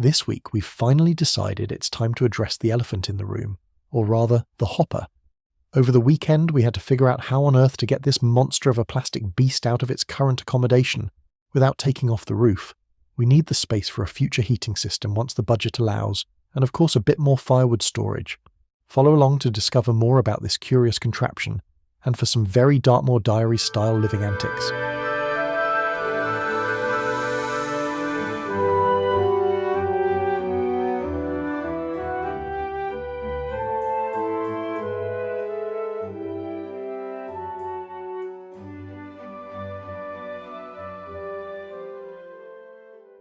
This week we've finally decided it's time to address the elephant in the room, or rather, the hopper. Over the weekend we had to figure out how on earth to get this monster of a plastic beast out of its current accommodation, without taking off the roof. We need the space for a future heating system once the budget allows, and of course a bit more firewood storage. Follow along to discover more about this curious contraption, and for some very Dartmoor Diaries style living antics.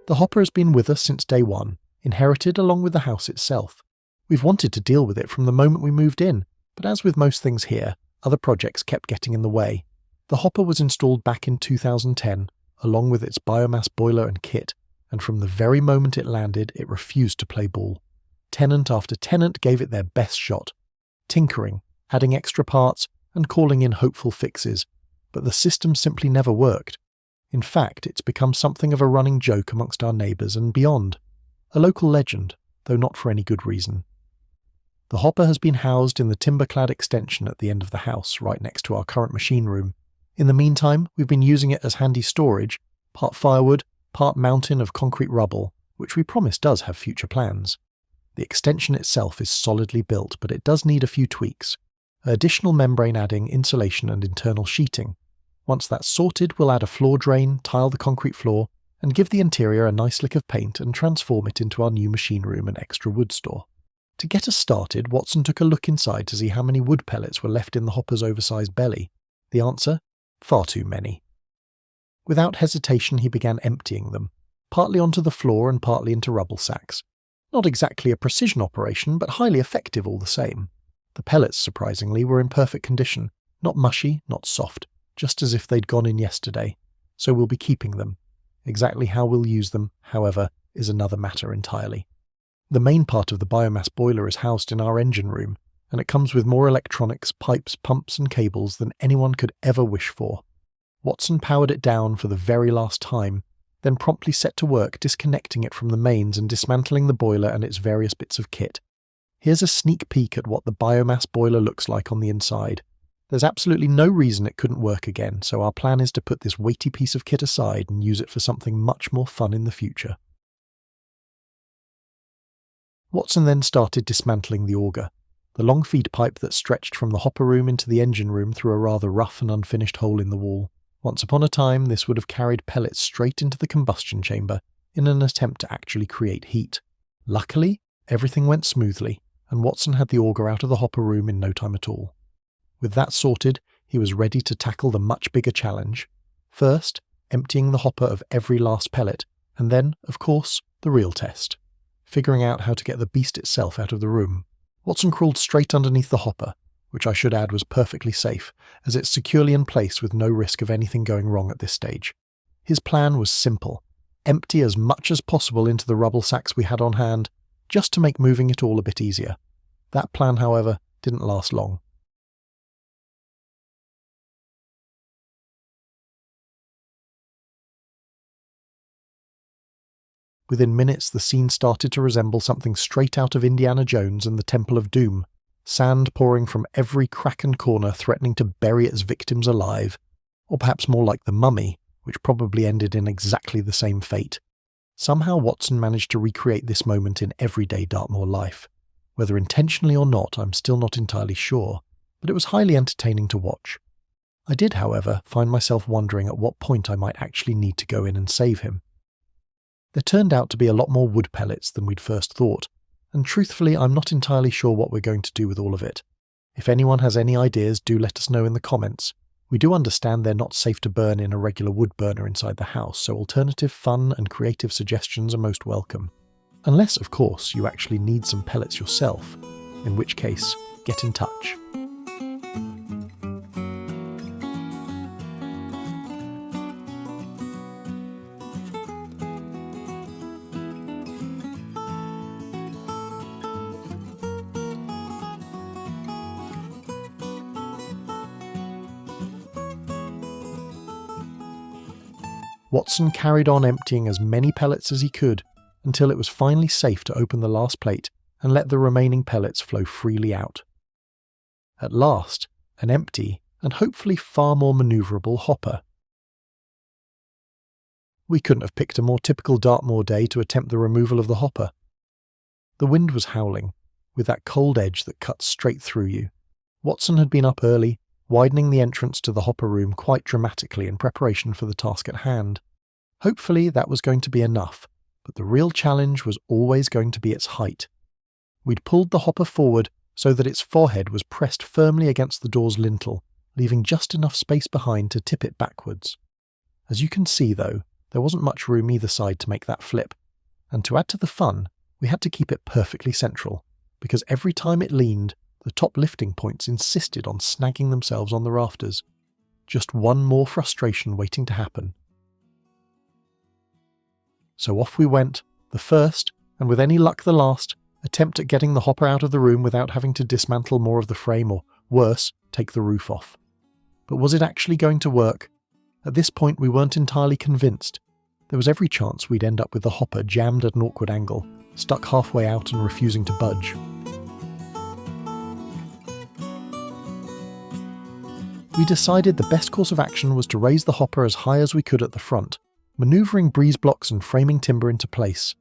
The hopper has been with us since day one, inherited along with the house itself. We've wanted to deal with it from the moment we moved in, but as with most things here, other projects kept getting in the way. The hopper was installed back in 2010, along with its biomass boiler and kit, and from the very moment it landed, it refused to play ball. Tenant after tenant gave it their best shot, tinkering, adding extra parts, and calling in hopeful fixes, but the system simply never worked. In fact, it's become something of a running joke amongst our neighbours and beyond. A local legend, though not for any good reason. The hopper has been housed in the timber-clad extension at the end of the house, right next to our current machine room. In the meantime, we've been using it as handy storage, part firewood, part mountain of concrete rubble, which we promise does have future plans. The extension itself is solidly built, but it does need a few tweaks. Additional membrane adding, insulation and internal sheeting. Once that's sorted, we'll add a floor drain, tile the concrete floor, and give the interior a nice lick of paint and transform it into our new machine room and extra wood store. To get us started, Watson took a look inside to see how many wood pellets were left in the hopper's oversized belly. The answer? Far too many. Without hesitation, he began emptying them, partly onto the floor and partly into rubble sacks. Not exactly a precision operation, but highly effective all the same. The pellets, surprisingly, were in perfect condition, not mushy, not soft, just as if they'd gone in yesterday, so we'll be keeping them. Exactly how we'll use them, however, is another matter entirely. The main part of the biomass boiler is housed in our engine room, and it comes with more electronics, pipes, pumps and cables than anyone could ever wish for. Watson powered it down for the very last time, then promptly set to work disconnecting it from the mains and dismantling the boiler and its various bits of kit. Here's a sneak peek at what the biomass boiler looks like on the inside. There's absolutely no reason it couldn't work again, so our plan is to put this weighty piece of kit aside and use it for something much more fun in the future. Watson then started dismantling the auger, the long feed pipe that stretched from the hopper room into the engine room through a rather rough and unfinished hole in the wall. Once upon a time, this would have carried pellets straight into the combustion chamber in an attempt to actually create heat. Luckily, everything went smoothly, and Watson had the auger out of the hopper room in no time at all. With that sorted, he was ready to tackle the much bigger challenge. First, emptying the hopper of every last pellet, and then, of course, the real test. Figuring out how to get the beast itself out of the room. Watson crawled straight underneath the hopper, which I should add was perfectly safe, as it's securely in place with no risk of anything going wrong at this stage. His plan was simple. Empty as much as possible into the rubble sacks we had on hand, just to make moving it all a bit easier. That plan, however, didn't last long. Within minutes, the scene started to resemble something straight out of Indiana Jones and the Temple of Doom. Sand pouring from every crack and corner, threatening to bury its victims alive. Or perhaps more like the Mummy, which probably ended in exactly the same fate. Somehow Watson managed to recreate this moment in everyday Dartmoor life. Whether intentionally or not, I'm still not entirely sure, but it was highly entertaining to watch. I did, however, find myself wondering at what point I might actually need to go in and save him. There turned out to be a lot more wood pellets than we'd first thought, and truthfully I'm not entirely sure what we're going to do with all of it. If anyone has any ideas, do let us know in the comments. We do understand they're not safe to burn in a regular wood burner inside the house, so alternative fun and creative suggestions are most welcome. Unless, of course, you actually need some pellets yourself, in which case, get in touch. Watson carried on emptying as many pellets as he could, until it was finally safe to open the last plate and let the remaining pellets flow freely out. At last, an empty and hopefully far more manoeuvrable hopper. We couldn't have picked a more typical Dartmoor day to attempt the removal of the hopper. The wind was howling, with that cold edge that cuts straight through you. Watson had been up early, widening the entrance to the hopper room quite dramatically in preparation for the task at hand. Hopefully that was going to be enough, but the real challenge was always going to be its height. We'd pulled the hopper forward so that its forehead was pressed firmly against the door's lintel, leaving just enough space behind to tip it backwards. As you can see, though, there wasn't much room either side to make that flip, and to add to the fun, we had to keep it perfectly central, because every time it leaned, the top lifting points insisted on snagging themselves on the rafters. Just one more frustration waiting to happen. So off we went, the first, and with any luck the last, attempt at getting the hopper out of the room without having to dismantle more of the frame or, worse, take the roof off. But was it actually going to work? At this point we weren't entirely convinced. There was every chance we'd end up with the hopper jammed at an awkward angle, stuck halfway out and refusing to budge. We decided the best course of action was to raise the hopper as high as we could at the front, manoeuvring breeze blocks and framing timber into place.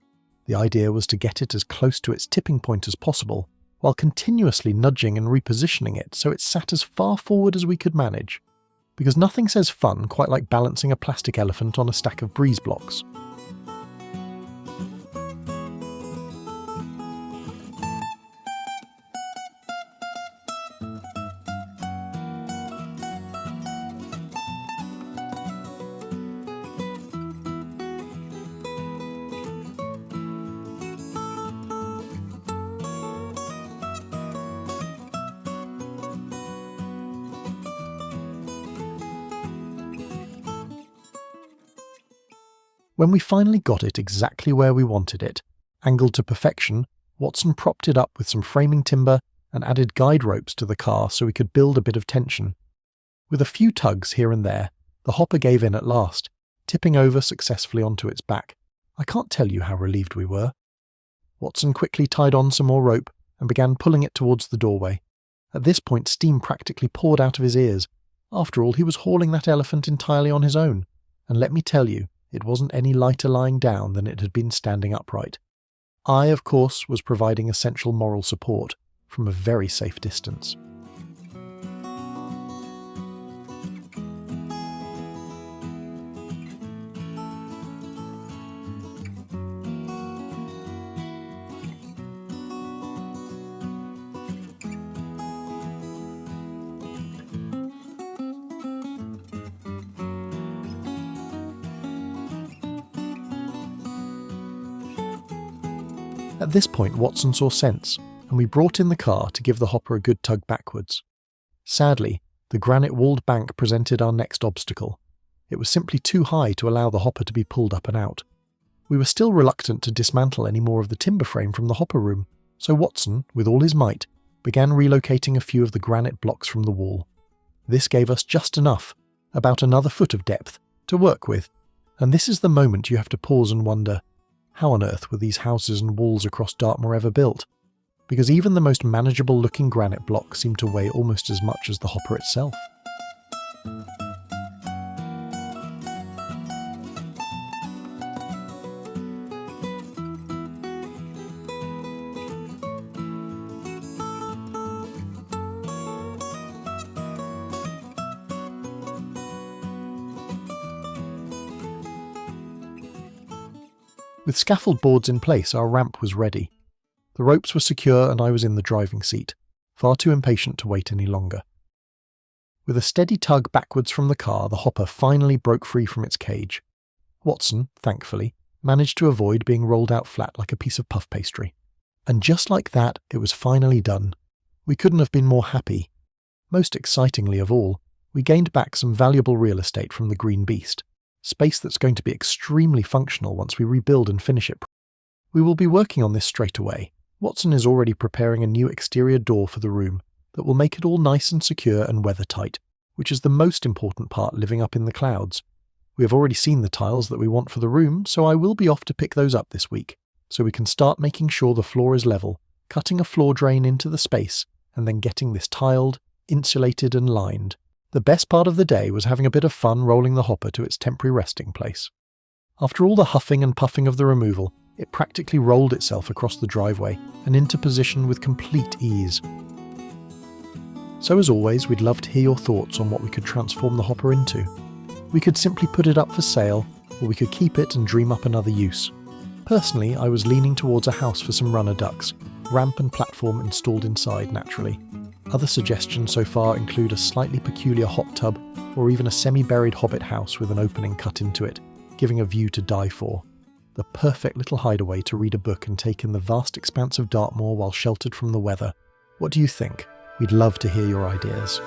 The idea was to get it as close to its tipping point as possible, while continuously nudging and repositioning it so it sat as far forward as we could manage. Because nothing says fun quite like balancing a plastic elephant on a stack of breeze blocks. When we finally got it exactly where we wanted it, angled to perfection, Watson propped it up with some framing timber and added guide ropes to the car so we could build a bit of tension. With a few tugs here and there, the hopper gave in at last, tipping over successfully onto its back. I can't tell you how relieved we were. Watson quickly tied on some more rope and began pulling it towards the doorway. At this point steam practically poured out of his ears. After all, he was hauling that elephant entirely on his own, and let me tell you, it wasn't any lighter lying down than it had been standing upright. I, of course, was providing essential moral support from a very safe distance. At this point Watson saw sense, and we brought in the car to give the hopper a good tug backwards. Sadly, the granite-walled bank presented our next obstacle. It was simply too high to allow the hopper to be pulled up and out. We were still reluctant to dismantle any more of the timber frame from the hopper room, so Watson, with all his might, began relocating a few of the granite blocks from the wall. This gave us just enough, about another foot of depth, to work with, and this is the moment you have to pause and wonder, how on earth were these houses and walls across Dartmoor ever built? Because even the most manageable looking granite block seemed to weigh almost as much as the hopper itself. With scaffold boards in place, our ramp was ready. The ropes were secure and I was in the driving seat, far too impatient to wait any longer. With a steady tug backwards from the car, the hopper finally broke free from its cage. Watson, thankfully, managed to avoid being rolled out flat like a piece of puff pastry. And just like that, it was finally done. We couldn't have been more happy. Most excitingly of all, we gained back some valuable real estate from the Green Beast. Space that's going to be extremely functional once we rebuild and finish it. We will be working on this straight away. Watson is already preparing a new exterior door for the room that will make it all nice and secure and weathertight, which is the most important part living up in the clouds. We have already seen the tiles that we want for the room, so I will be off to pick those up this week. so we can start making sure the floor is level, cutting a floor drain into the space, and then getting this tiled, insulated and lined. The best part of the day was having a bit of fun rolling the hopper to its temporary resting place. After all the huffing and puffing of the removal, it practically rolled itself across the driveway and into position with complete ease. So as always, we'd love to hear your thoughts on what we could transform the hopper into. We could simply put it up for sale, or we could keep it and dream up another use. Personally, I was leaning towards a house for some runner ducks, ramp and platform installed inside naturally. Other suggestions so far include a slightly peculiar hot tub, or even a semi-buried hobbit house with an opening cut into it, giving a view to die for. The perfect little hideaway to read a book and take in the vast expanse of Dartmoor while sheltered from the weather. What do you think? We'd love to hear your ideas.